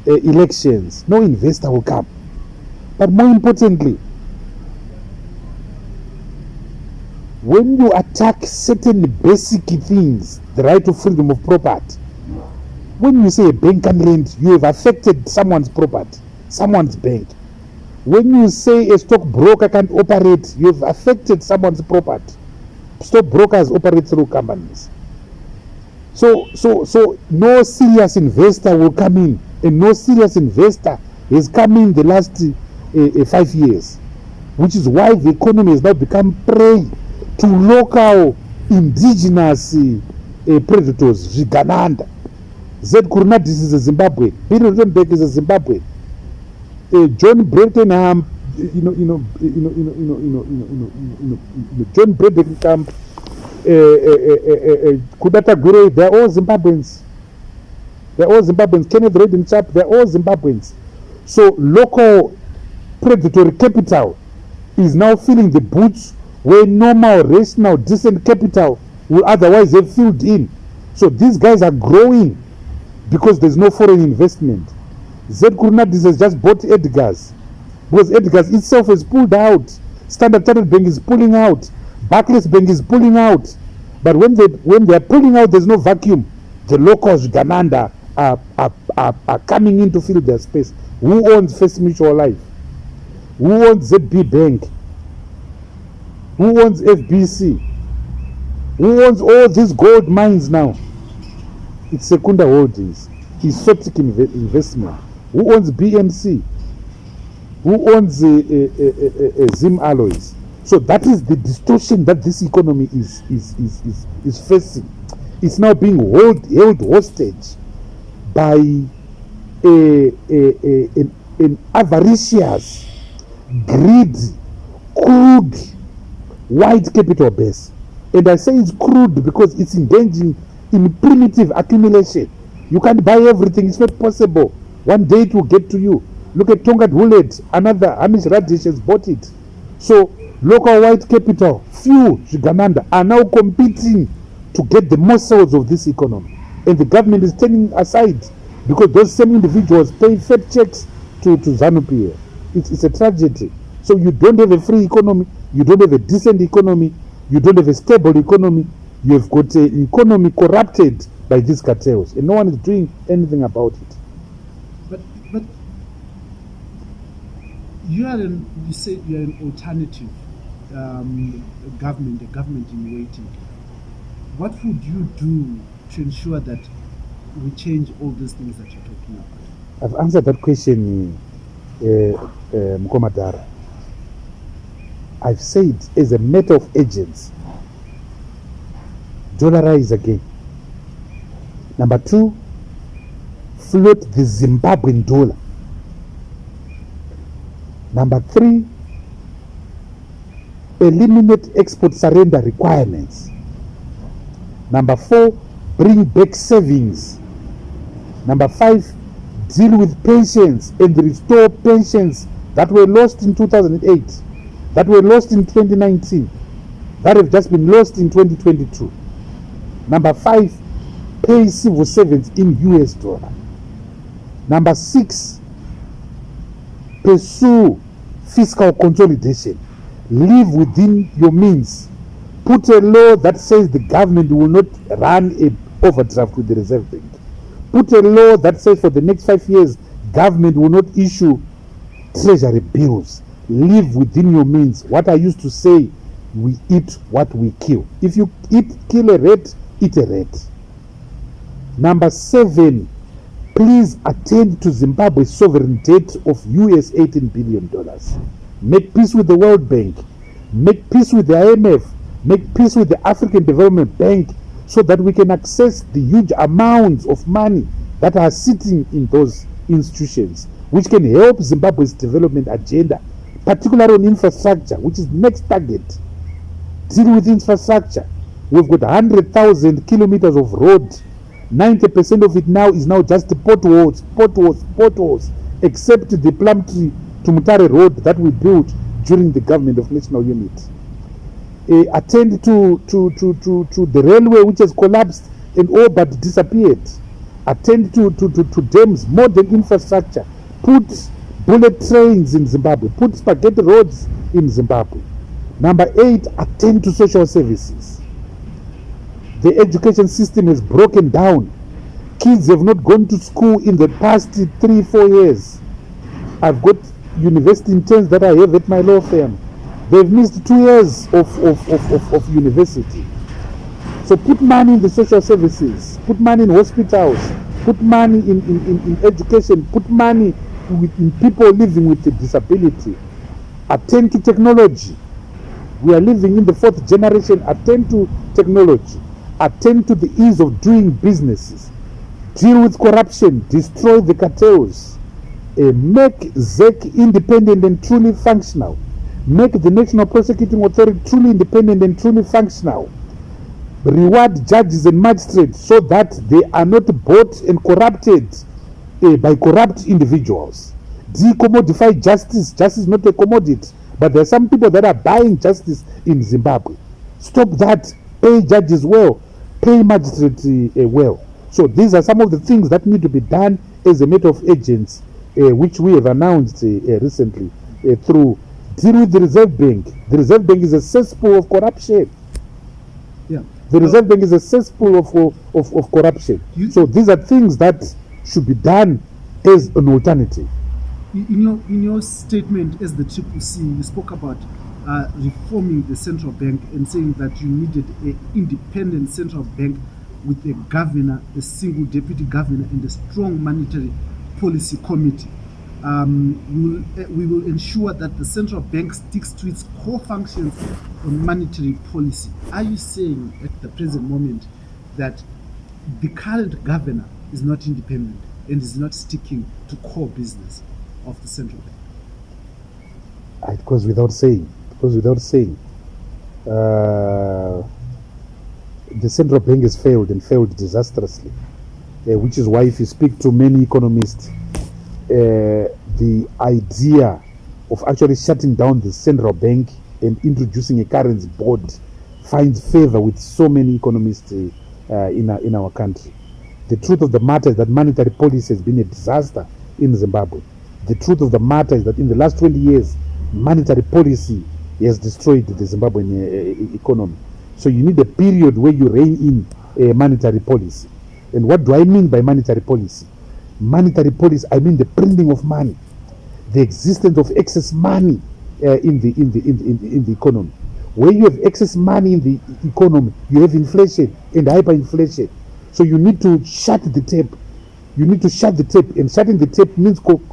elections, no investor will come. But more importantly, when you attack certain basic things, the right of freedom of property, when you say a bank can lend, you have affected someone's property, someone's bank. When you say a stockbroker can't operate, you have affected someone's property. Stockbrokers operate through companies. So no serious investor will come in, and no serious investor has come in the last 5 years, which is why the economy has now become prey to local indigenous predators. Zigananda, Zed Kurnadis is a Zimbabwean. Peter Rottenberg is a Zimbabwean. John Brettenham, John Brettenham, Kudata Gure, they're all Zimbabweans. They're all Zimbabweans. Kenneth Reddingchap, they're all Zimbabweans. So local predatory capital is now filling the boots where normal, rational, decent capital will otherwise have filled in. So these guys are growing because there's no foreign investment. Z Kurunadis has just bought Edgar's, because Edgar's itself is pulled out. Standard Chartered Bank is pulling out. Barclays Bank is pulling out. But when they are pulling out, there's no vacuum. The locals, Gananda, are coming in to fill their space. Who owns First Mutual Life? Who owns ZB Bank? Who owns FBC? Who owns all these gold mines now? It's Secunda Holdings. Exotic investment. Who owns BMC? Who owns Zim Alloys? So that is the distortion that this economy is facing. It's now being held hostage by an avaricious, greedy, crude, white capital base. And I say it's crude because it's engaging in primitive accumulation. You can't buy everything. It's not possible. One day it will get to you. Look at Tonga Hullet. Another Amish Radish has bought it. So local white capital, few Shigananda, are now competing to get the muscles of this economy. And the government is turning aside because those same individuals pay fat checks to ZANU-PF. It's a tragedy. So you don't have a free economy. You don't have a decent economy. You don't have a stable economy. You have got an economy corrupted by these cartels, and no one is doing anything about it. But you said you are an alternative government, a government in waiting. What would you do to ensure that we change all these things that you're talking about? I've answered that question, Mkomadara. I've said, as a matter of urgency, dollarize again. Number 2, float the Zimbabwean dollar. Number 3, eliminate export surrender requirements. Number 4, bring back savings. Number 5, deal with pensions and restore pensions that were lost in 2008, that were lost in 2019, that have just been lost in 2022. Number 5, pay civil servants in US dollar. Number 6, pursue fiscal consolidation. Live within your means. Put a law that says the government will not run an overdraft with the Reserve Bank. Put a law that says for the next 5 years, government will not issue treasury bills. Live within your means. What I used to say, we eat what we kill. If you kill a rat, eat a rat. Number 7, please attend to Zimbabwe's sovereign debt of US $18 billion. Make peace with the World Bank. Make peace with the IMF. Make peace with the African Development Bank so that we can access the huge amounts of money that are sitting in those institutions, which can help Zimbabwe's development agenda, particularly on infrastructure, which is the next target. Deal with infrastructure. We've got 100,000 kilometers of road. 90% of it now is now just the potholes, except the Plumtree to Mutare road that we built during the government of national unity. Attend to the railway, which has collapsed and all but disappeared. Attend to dams, modern infrastructure. Put bullet trains in Zimbabwe. Put spaghetti roads in Zimbabwe. Number 8, attend to social services. The education system is broken down. Kids have not gone to school in the past 3-4 years. I've got university interns that I have at my law firm. They've missed 2 years of university. So put money in the social services, put money in hospitals, put money in education, put money in people living with a disability. Attend to technology. We are living in the 4th generation. Attend to technology. Attend to the ease of doing businesses. Deal with corruption. Destroy the cartels. Make ZEC independent and truly functional. Make the National Prosecuting Authority truly independent and truly functional. Reward judges and magistrates so that they are not bought and corrupted by corrupt individuals. Decommodify justice. Justice is not a commodity, but But there are some people that are buying justice in Zimbabwe. Stop that. Pay judges well. Pay magistrates well. So these are some of the things that need to be done as a matter of urgency, which we have announced recently through deal with the Reserve Bank. The Reserve Bank is a cesspool of corruption. Yeah. The Reserve Bank is a cesspool of corruption. So these are things that should be done as an alternative. In your statement as the CCC, you spoke about reforming the central bank and saying that you needed an independent central bank with a governor, a single deputy governor, and a strong monetary policy committee. We will ensure that the central bank sticks to its core functions on monetary policy. Are you saying at the present moment that the current governor is not independent and is not sticking to core business of the central bank? It goes without saying. The central bank has failed and failed disastrously, which is why if you speak to many economists, the idea of actually shutting down the central bank and introducing a currency board finds favor with so many economists in our country. The truth of the matter is that monetary policy has been a disaster in Zimbabwe. The truth of the matter is that in the last 20 years, monetary policy has destroyed the Zimbabwean economy. So you need a period where you rein in monetary policy. And what do I mean by monetary policy? Monetary policy, I mean the printing of money, the existence of excess money in the economy. Where you have excess money in the economy, you have inflation and hyperinflation. So you need to shut the tap. You need to shut the tap, and shutting the tap means closing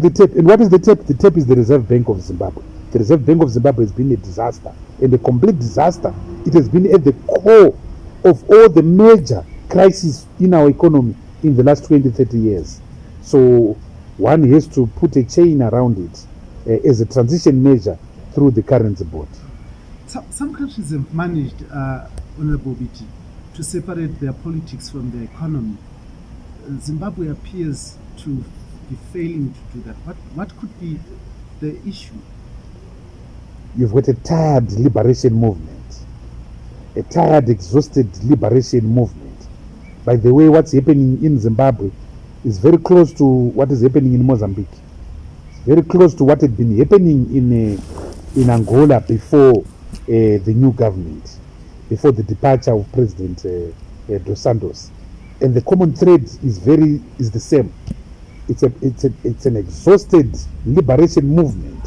the tap. And what is the tap? The tap is the Reserve Bank of Zimbabwe. The Reserve Bank of Zimbabwe has been a disaster, and a complete disaster. It has been at the core of all the major crises in our economy in the last 20-30 years. So one has to put a chain around it as a transition measure through the currency board. Some countries have managed, Honorable Biti, to separate their politics from their economy. Zimbabwe appears to be failing to do that. What could be the issue? You've got a tired liberation movement, a tired, exhausted liberation movement. By the way, what's happening in Zimbabwe is very close to what is happening in Mozambique. It's very close to what had been happening in Angola before the new government, before the departure of President Dos Santos. And the common thread is the same. It's an exhausted liberation movement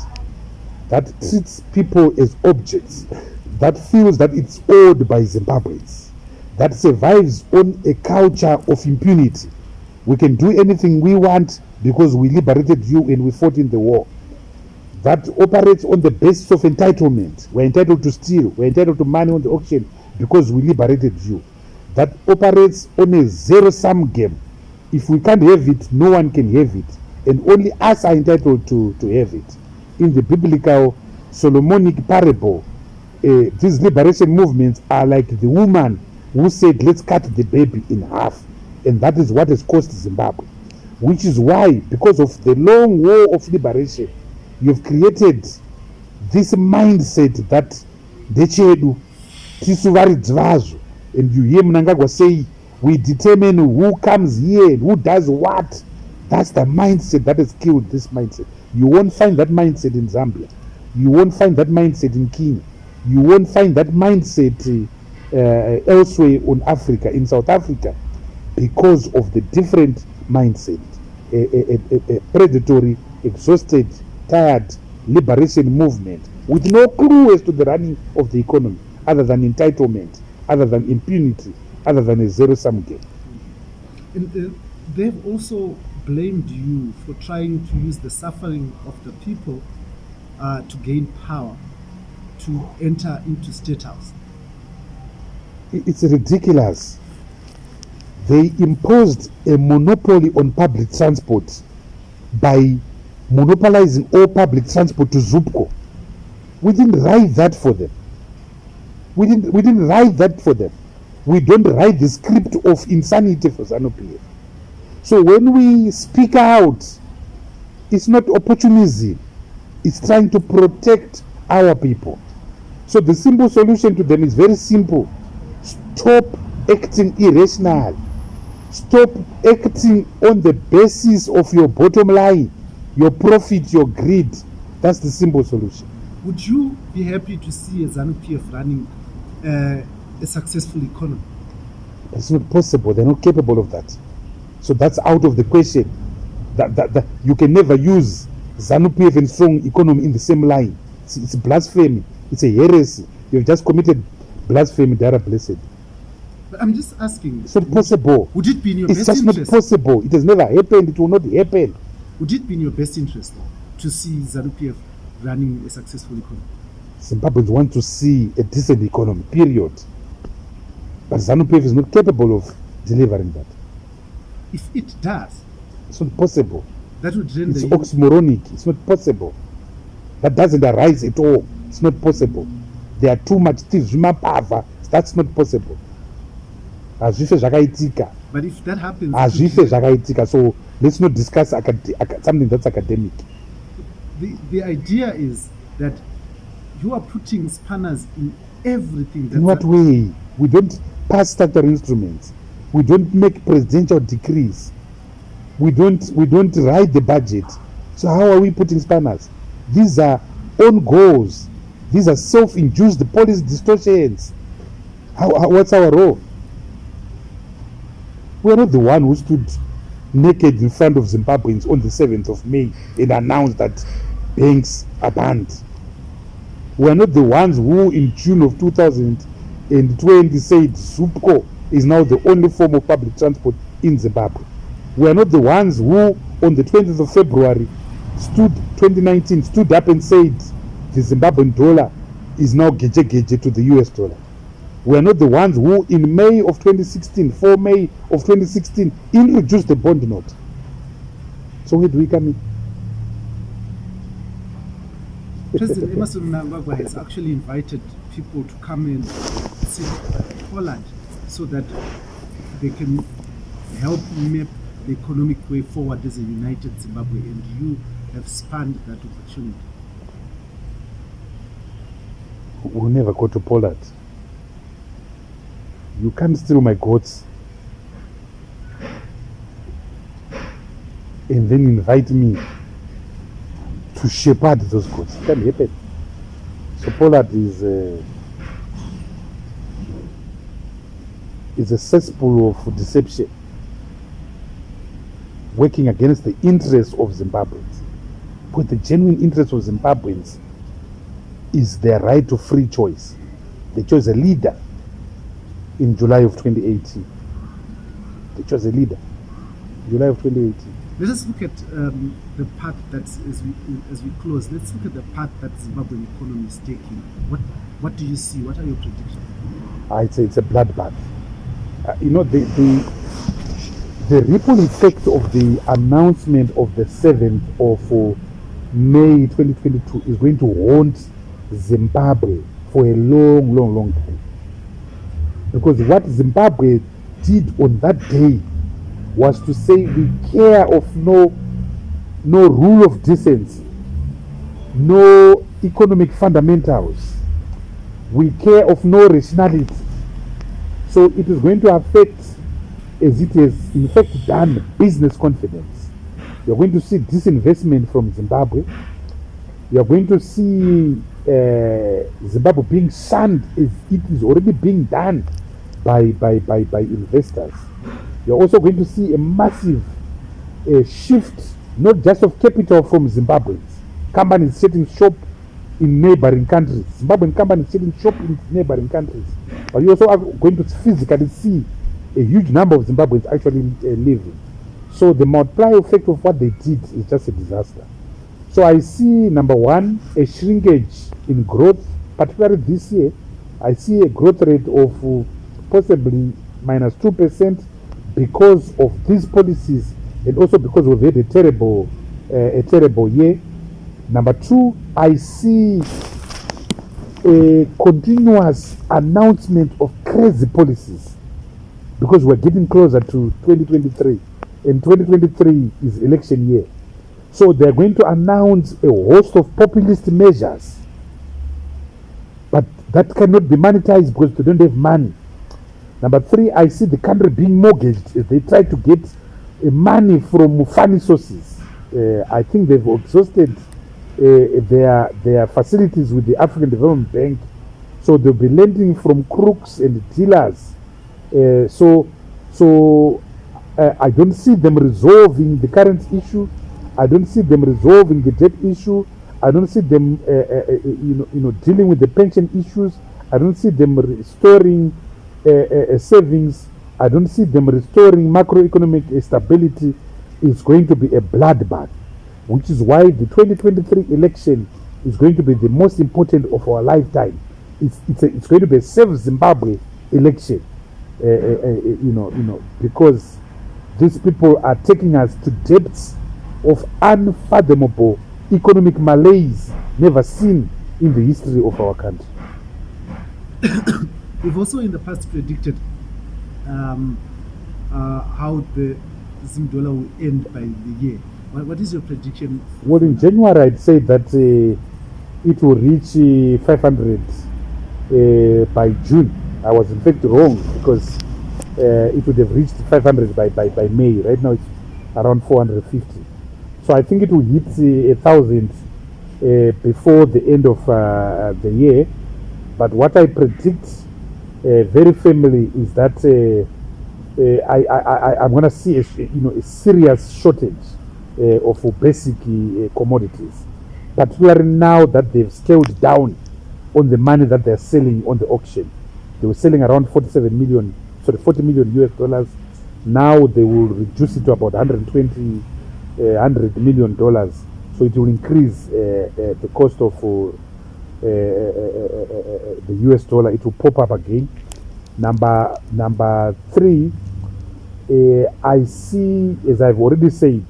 that treats people as objects, that feels that it's owed by Zimbabweans, that survives on a culture of impunity. We can do anything we want because we liberated you and we fought in the war. That operates on the basis of entitlement. We're entitled to steal. We're entitled to money on the auction because we liberated you. That operates on a zero-sum game. If we can't have it, no one can have it. And only us are entitled to have it. In the biblical Solomonic parable, these liberation movements are like the woman who said, let's cut the baby in half. And that is what has cost Zimbabwe. Which is why, because of the long war of liberation, you've created this mindset that dechedu tisuvaridzi vazvo. And you hear Mnangagwa say, we determine who comes here and who does what. That's the mindset that has killed this mindset. You won't find that mindset in Zambia. You won't find that mindset in Kenya. You won't find that mindset elsewhere on Africa, in South Africa, because of the different mindset. A predatory, exhausted, tired liberation movement with no clue as to the running of the economy, other than entitlement, other than impunity, other than a zero-sum game. And they've also blamed you for trying to use the suffering of the people to gain power, to enter into State House. It's ridiculous. They imposed a monopoly on public transport by monopolizing all public transport to Zupco. We didn't write that for them. We didn't write that for them. We don't write the script of insanity for ZANU-PF. So when we speak out It's not opportunism. It's trying to protect our people. So the simple solution to them is very simple. Stop acting irrational. Stop acting on the basis of your bottom line, your profit, your greed. That's the simple solution. Would you be happy to see a ZANU-PF running a successful economy? It's not possible. They're not capable of that. So that's out of the question. That you can never use ZANU-PF and strong economy in the same line. It's blasphemy. It's a heresy. You've just committed blasphemy, Dara Blessed. But I'm just asking. It's not possible. Would it be in your It's best just interest? not possible. It has never happened. It will not happen. Would it be in your best interest to see ZANU-PF running a successful economy? Zimbabweans want to see a decent economy, period. But ZANU-PF is not capable of delivering that. If it does, It's not possible. that would render It's you. oxymoronic. It's not possible. That doesn't arise at all. It's not possible. There are too much thieves. That's not possible. Azvife zvakaitika. But if that happens, Azvife zvakaitika. So let's not discuss something that's academic. the idea is that you are putting spanners in everything. In what way? We don't pass statutory instruments. We don't make presidential decrees. We don't write the budget. So how are we putting spanners? These are own goals. These are self-induced policy distortions. What's our role? We are not the one who stood naked in front of Zimbabweans on the 7th of May and announced that banks are banned. We are not the ones who in June of 2020 said Zupco is now the only form of public transport in Zimbabwe. We are not the ones who on the 20th of February 2019 stood up and said the Zimbabwean dollar is now geje to the US dollar. We are not the ones who in May of 2016, 4 May of 2016, introduced the bond note. So where do we come in? President Emmerson Mnangagwa has actually invited people to come and sit at Poland so that they can help map the economic way forward as a united Zimbabwe, and you have spanned that opportunity. We'll never go to Poland. You can't steal my goats and then invite me to shepherd those goats. It can't happen. So Poland is a cesspool of deception, working against the interests of Zimbabweans. But the genuine interest of Zimbabweans is their right to free choice. They chose a leader in July of 2018. They chose a leader in July of 2018. Let us look at the path that's, as we close, let's look at the path that Zimbabwean economy is taking. What do you see? What are your predictions? I'd say it's a bloodbath. The ripple effect of the announcement of the 7th of May 2022 is going to haunt Zimbabwe for a long time. Because what Zimbabwe did on that day was to say we care of no rule of decency, no economic fundamentals, we care of no rationality. So it is going to affect, as it has in fact done, business confidence. You're going to see disinvestment from Zimbabwe. You're going to see Zimbabwe being shunned as it is already being done by investors. You're also going to see a massive shift, not just of capital from Zimbabweans. Companies setting shop in neighboring countries. Zimbabwean companies setting shop in neighboring countries. But you also are going to physically see a huge number of Zimbabweans actually living. So the multiplier effect of what they did is just a disaster. So I see, number one, a shrinkage in growth, particularly this year. I see a growth rate of possibly minus 2% because of these policies, and also because we've had a terrible year. Number two, I see a continuous announcement of crazy policies because we're getting closer to 2023, and 2023 is election year. So they're going to announce a host of populist measures. But that cannot be monetized because they don't have money. Number 3, I see the country being mortgaged. They try to get money from funny sources. I think they've exhausted their facilities with the African Development Bank. So they'll be lending from crooks and dealers. I don't see them resolving the current issue. I don't see them resolving the debt issue. I don't see them, dealing with the pension issues. I don't see them restoring savings. I don't see them restoring macroeconomic stability. It's going to be a bloodbath, which is why the 2023 election is going to be the most important of our lifetime. It's going to be a Save Zimbabwe election, because these people are taking us to depths of unfathomable economic malaise never seen in the history of our country. You've also in the past predicted how the Zim dollar will end by the year. What is your prediction? Well, in January, I'd say that it will reach 500 by June. I was in fact wrong because it would have reached 500 by May. Right now, it's around 450. So I think it will hit 1,000 before the end of the year. But what I predict very firmly is that I'm going to see a serious shortage of basic commodities, particularly now that they've scaled down on the money that they're selling on the auction. They were selling around $40 million US. Now they will reduce it to about $100 million. So it will increase the cost of the US dollar. It will pop up again. Number 3, I see, as I've already said,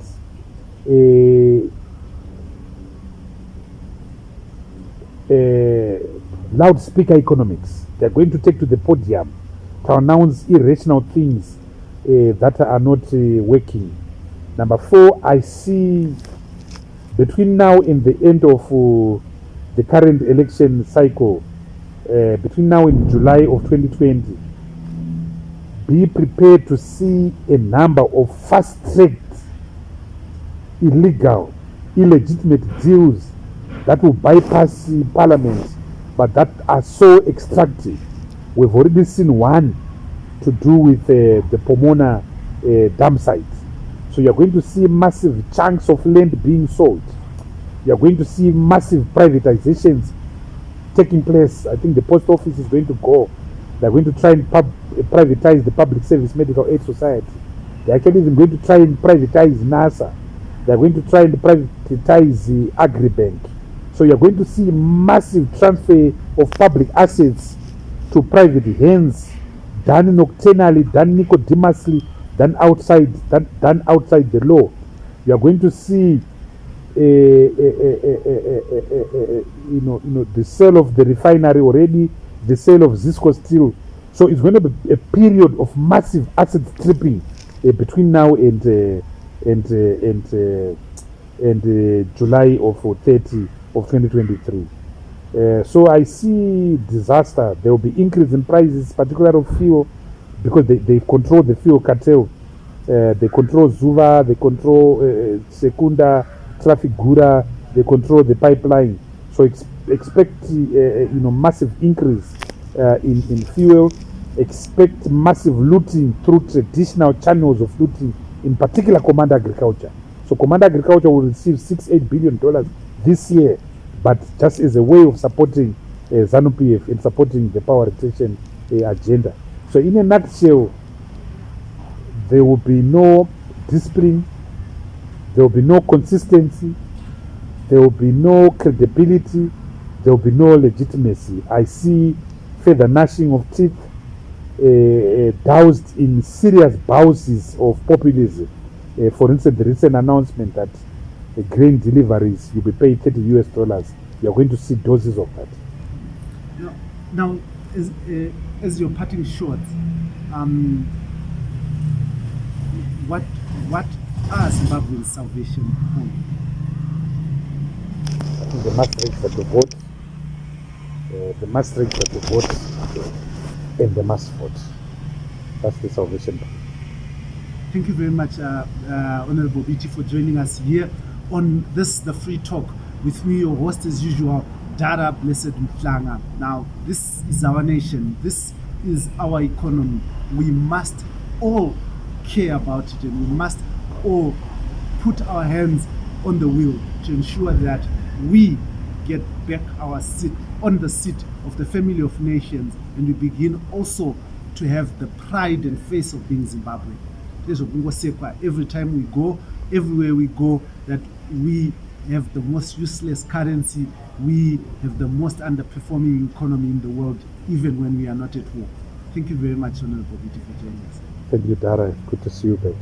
loudspeaker economics. They're going to take to the podium to announce irrational things that are not working. Number 4, I see between now and the end of the current election cycle, between now and July of 2020, be prepared to see a number of fast-tracked, illegal, illegitimate deals that will bypass Parliament, but that are so extractive. We've already seen one to do with the Pomona dam site. So you're going to see massive chunks of land being sold. You're going to see massive privatizations taking place. I think the post office is going to go. They're going to try and privatize the Public Service Medical Aid Society. They're actually even going to try and privatize NASA. They're going to try and privatize the Agribank. So you're going to see massive transfer of public assets to private hands, done nocturnally, done nicodemously, done outside the law. You are going to see the sale of the refinery already, the sale of Zisco Steel. So it's going to be a period of massive asset stripping between now and July of 30 of 2023. So I see disaster. There will be increase in prices, particularly of fuel, because they control the fuel cartel. They control Zuva, they control Secunda, Trafigura, they control the pipeline. So expect massive increase in fuel. Expect massive looting through traditional channels of looting, in particular Command Agriculture. So Command Agriculture will receive $6-8 billion this year, but just as a way of supporting ZANU-PF and supporting the power rotation agenda. So in a nutshell, there will be no discipline, there will be no consistency, there will be no credibility, there will be no legitimacy. I see further gnashing of teeth, doused in serious bouses of populism. For instance, the recent announcement that grain deliveries, you'll be paid $30. You're going to see doses of that. Now as you're parting short, what are Zimbabwe's salvation point? They must register to vote. They must register to vote, and they must vote. That's the Salvation Bank. Thank you very much, Honorable Biti, for joining us here on this, the Free Talk. With me, your host as usual, Dara Blessed Mhlanga. Now, this is our nation. This is our economy. We must all care about it, and we must all put our hands on the wheel to ensure that we get back our seat on the seat of the family of nations, and we begin also to have the pride and face of being Zimbabwe. Every time we go, everywhere we go, that we have the most useless currency, we have the most underperforming economy in the world, even when we are not at war. Thank you very much, Honorable Biti, for joining us. Thank you, Dara. Good to see you back.